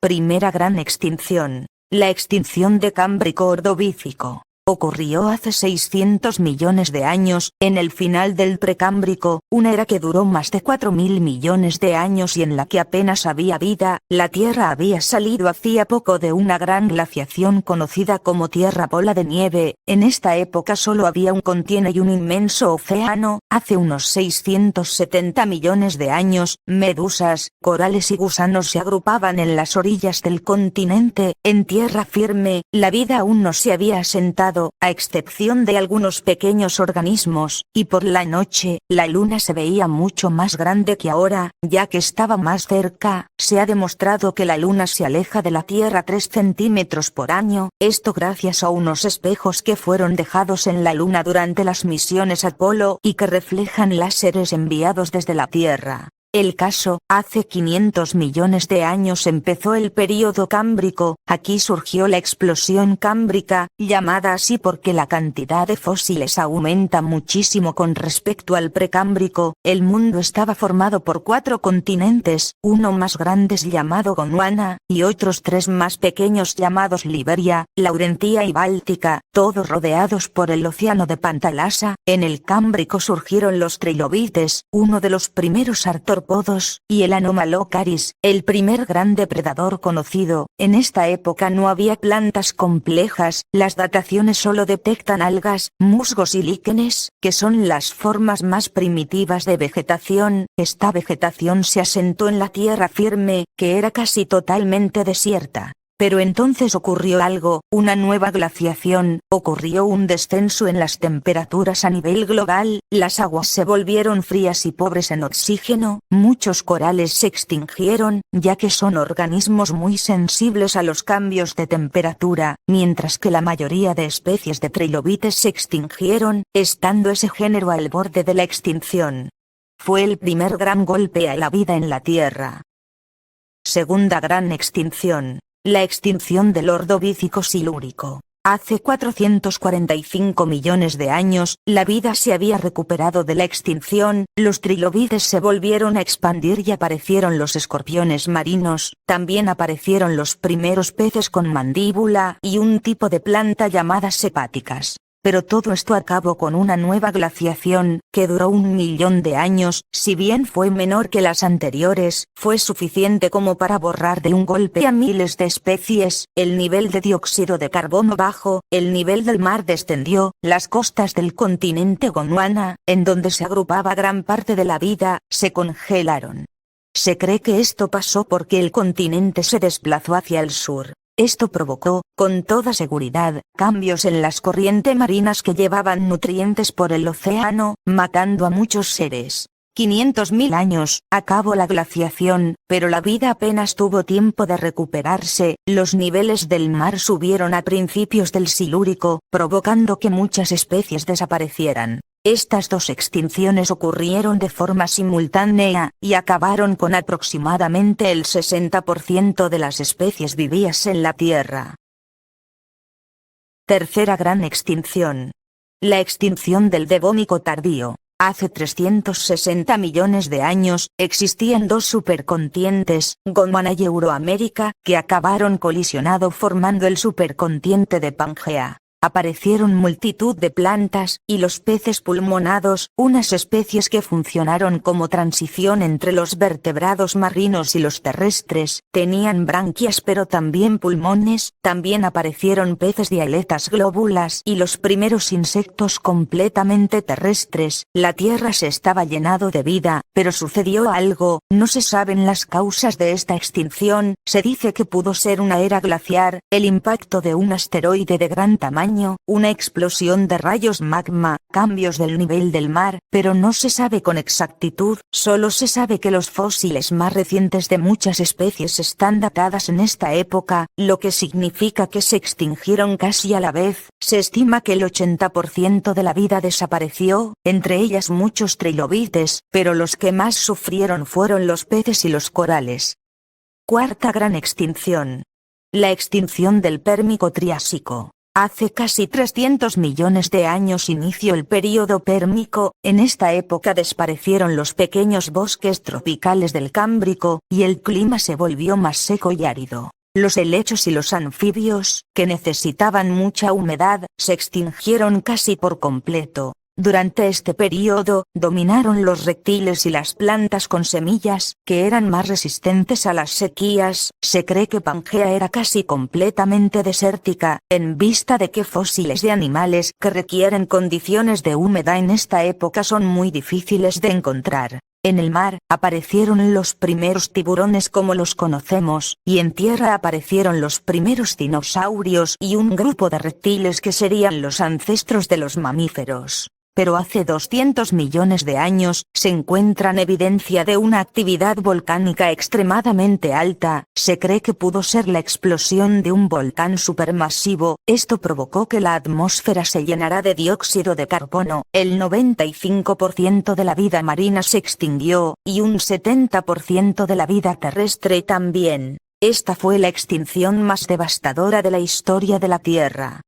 Primera gran extinción. La extinción de Cámbrico Ordovícico. Ocurrió hace 600 millones de años, en el final del Precámbrico, una era que duró más de 4.000 millones de años y en la que apenas había vida. La Tierra había salido hacía poco de una gran glaciación conocida como Tierra Bola de Nieve. En esta época solo había un continente y un inmenso océano. Hace unos 670 millones de años, medusas, corales y gusanos se agrupaban en las orillas del continente. En tierra firme, la vida aún no se había asentado, a excepción de algunos pequeños organismos, y por la noche, la luna se veía mucho más grande que ahora, ya que estaba más cerca. Se ha demostrado que la luna se aleja de la Tierra 3 centímetros por año, esto gracias a unos espejos que fueron dejados en la luna durante las misiones Apolo y que reflejan láseres enviados desde la Tierra. El caso, hace 500 millones de años empezó el período cámbrico. Aquí surgió la explosión cámbrica, llamada así porque la cantidad de fósiles aumenta muchísimo con respecto al precámbrico. El mundo estaba formado por 4 continentes, uno más grande llamado Gondwana, y otros 3 más pequeños llamados Liberia, Laurentia y Báltica, todos rodeados por el océano de Pantalasa. En el cámbrico surgieron los trilobites, uno de los primeros artrópodos, y el Anomalocaris, el primer gran depredador conocido. En esta época no había plantas complejas, las dataciones solo detectan algas, musgos y líquenes, que son las formas más primitivas de vegetación. Esta vegetación se asentó en la tierra firme, que era casi totalmente desierta. Pero entonces ocurrió algo, una nueva glaciación, ocurrió un descenso en las temperaturas a nivel global, las aguas se volvieron frías y pobres en oxígeno, muchos corales se extinguieron, ya que son organismos muy sensibles a los cambios de temperatura, mientras que la mayoría de especies de trilobites se extinguieron, estando ese género al borde de la extinción. Fue el primer gran golpe a la vida en la Tierra. Segunda gran extinción. La extinción del Ordovícico silúrico. Hace 445 millones de años, la vida se había recuperado de la extinción, los trilobites se volvieron a expandir y aparecieron los escorpiones marinos, también aparecieron los primeros peces con mandíbula y un tipo de planta llamadas hepáticas. Pero todo esto acabó con una nueva glaciación, que duró 1 millón de años. Si bien fue menor que las anteriores, fue suficiente como para borrar de un golpe a miles de especies. El nivel de dióxido de carbono bajó, el nivel del mar descendió, las costas del continente Gondwana, en donde se agrupaba gran parte de la vida, se congelaron. Se cree que esto pasó porque el continente se desplazó hacia el sur. Esto provocó, con toda seguridad, cambios en las corrientes marinas que llevaban nutrientes por el océano, matando a muchos seres. 500.000 años, acabó la glaciación, pero la vida apenas tuvo tiempo de recuperarse. Los niveles del mar subieron a principios del Silúrico, provocando que muchas especies desaparecieran. Estas dos extinciones ocurrieron de forma simultánea, y acabaron con aproximadamente el 60% de las especies vividas en la Tierra. Tercera gran extinción. La extinción del Devónico tardío. Hace 360 millones de años, existían 2 supercontinentes, Gondwana y Euroamérica, que acabaron colisionando formando el supercontinente de Pangea. Aparecieron multitud de plantas, y los peces pulmonados, unas especies que funcionaron como transición entre los vertebrados marinos y los terrestres, tenían branquias pero también pulmones. También aparecieron peces de aletas glóbulas y los primeros insectos completamente terrestres. La Tierra se estaba llenando de vida, pero sucedió algo, no se saben las causas de esta extinción. Se dice que pudo ser una era glaciar, el impacto de un asteroide de gran tamaño, una explosión de rayos magma, cambios del nivel del mar, pero no se sabe con exactitud. Solo se sabe que los fósiles más recientes de muchas especies están datadas en esta época, lo que significa que se extinguieron casi a la vez. Se estima que el 80% de la vida desapareció, entre ellas muchos trilobites, pero los que más sufrieron fueron los peces y los corales. Cuarta gran extinción. La extinción del Pérmico Triásico. Hace casi 300 millones de años inició el período Pérmico. En esta época desaparecieron los pequeños bosques tropicales del Cámbrico, y el clima se volvió más seco y árido. Los helechos y los anfibios, que necesitaban mucha humedad, se extinguieron casi por completo. Durante este período, dominaron los reptiles y las plantas con semillas, que eran más resistentes a las sequías. Se cree que Pangea era casi completamente desértica, en vista de que fósiles de animales que requieren condiciones de humedad en esta época son muy difíciles de encontrar. En el mar, aparecieron los primeros tiburones como los conocemos, y en tierra aparecieron los primeros dinosaurios y un grupo de reptiles que serían los ancestros de los mamíferos. Pero hace 200 millones de años, se encuentran evidencia de una actividad volcánica extremadamente alta. Se cree que pudo ser la explosión de un volcán supermasivo. Esto provocó que la atmósfera se llenara de dióxido de carbono. El 95% de la vida marina se extinguió, y un 70% de la vida terrestre también. Esta fue la extinción más devastadora de la historia de la Tierra.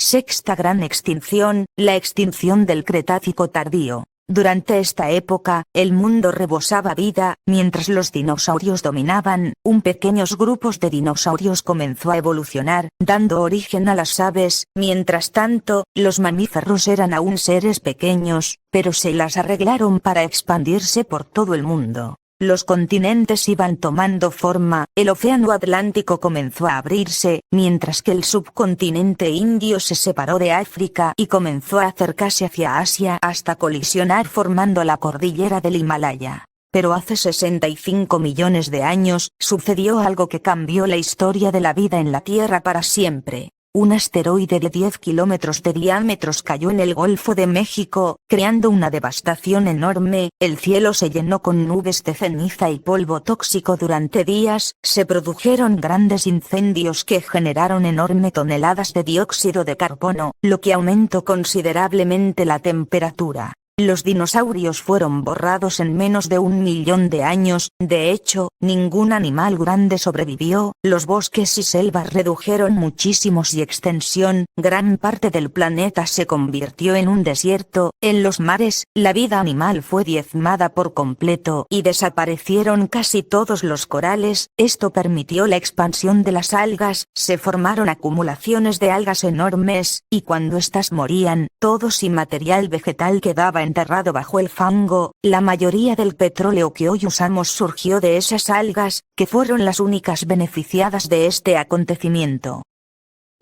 Sexta gran extinción, la extinción del Cretácico tardío. Durante esta época, el mundo rebosaba vida. Mientras los dinosaurios dominaban, pequeños grupos de dinosaurios comenzó a evolucionar, dando origen a las aves. Mientras tanto, los mamíferos eran aún seres pequeños, pero se las arreglaron para expandirse por todo el mundo. Los continentes iban tomando forma, el océano Atlántico comenzó a abrirse, mientras que el subcontinente indio se separó de África y comenzó a acercarse hacia Asia hasta colisionar formando la cordillera del Himalaya. Pero hace 65 millones de años, sucedió algo que cambió la historia de la vida en la Tierra para siempre. Un asteroide de 10 kilómetros de diámetro cayó en el Golfo de México, creando una devastación enorme. El cielo se llenó con nubes de ceniza y polvo tóxico durante días. Se produjeron grandes incendios que generaron enormes toneladas de dióxido de carbono, lo que aumentó considerablemente la temperatura. Los dinosaurios fueron borrados en menos de 1 millón de años. De hecho, ningún animal grande sobrevivió. Los bosques y selvas redujeron muchísimos y extensión. Gran parte del planeta se convirtió en un desierto. En los mares, la vida animal fue diezmada por completo y desaparecieron casi todos los corales. Esto permitió la expansión de las algas. Se formaron acumulaciones de algas enormes, y cuando estas morían, todo sin material vegetal quedaba enterrado bajo el fango. La mayoría del petróleo que hoy usamos surgió de esas algas, que fueron las únicas beneficiadas de este acontecimiento.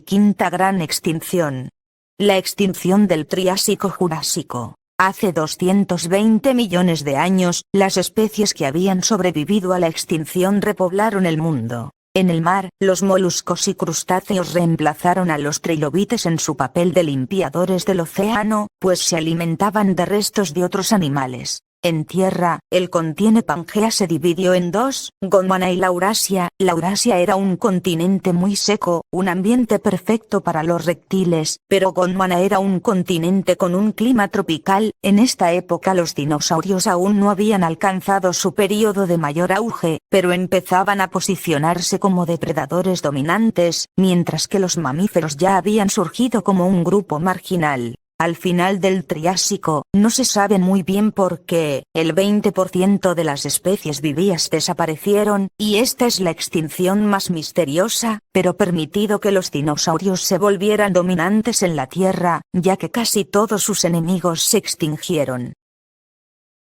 Quinta gran extinción. La extinción del Triásico-Jurásico. Hace 220 millones de años, las especies que habían sobrevivido a la extinción repoblaron el mundo. En el mar, los moluscos y crustáceos reemplazaron a los trilobites en su papel de limpiadores del océano, pues se alimentaban de restos de otros animales. En tierra, el continente Pangea se dividió en dos, Gondwana y Laurasia. Laurasia era un continente muy seco, un ambiente perfecto para los reptiles, pero Gondwana era un continente con un clima tropical. En esta época los dinosaurios aún no habían alcanzado su periodo de mayor auge, pero empezaban a posicionarse como depredadores dominantes, mientras que los mamíferos ya habían surgido como un grupo marginal. Al final del Triásico, no se sabe muy bien por qué, el 20% de las especies vividas desaparecieron, y esta es la extinción más misteriosa, pero permitido que los dinosaurios se volvieran dominantes en la Tierra, ya que casi todos sus enemigos se extinguieron.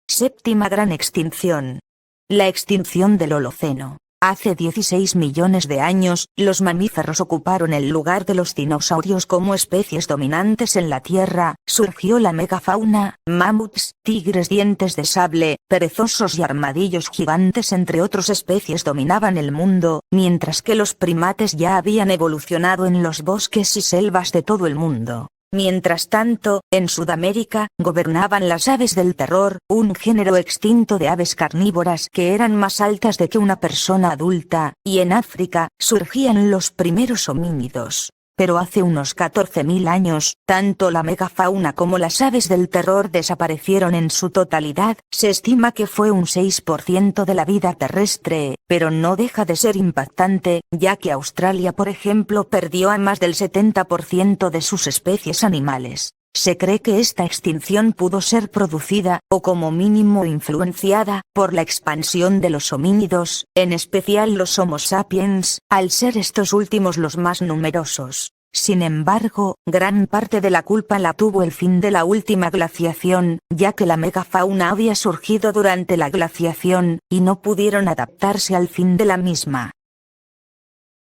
Séptima gran extinción. La extinción del Holoceno. Hace 16 millones de años, los mamíferos ocuparon el lugar de los dinosaurios como especies dominantes en la Tierra. Surgió la megafauna, mamuts, tigres dientes de sable, perezosos y armadillos gigantes entre otras especies dominaban el mundo, mientras que los primates ya habían evolucionado en los bosques y selvas de todo el mundo. Mientras tanto, en Sudamérica, gobernaban las aves del terror, un género extinto de aves carnívoras que eran más altas de que una persona adulta, y en África, surgían los primeros homínidos. pero hace unos 14.000 años, tanto la megafauna como las aves del terror desaparecieron en su totalidad. Se estima que fue un 6% de la vida terrestre, pero no deja de ser impactante, ya que Australia, por ejemplo, perdió a más del 70% de sus especies animales. Se cree que esta extinción pudo ser producida, o como mínimo influenciada, por la expansión de los homínidos, en especial los Homo sapiens, al ser estos últimos los más numerosos. Sin embargo, gran parte de la culpa la tuvo el fin de la última glaciación, ya que la megafauna había surgido durante la glaciación, y no pudieron adaptarse al fin de la misma.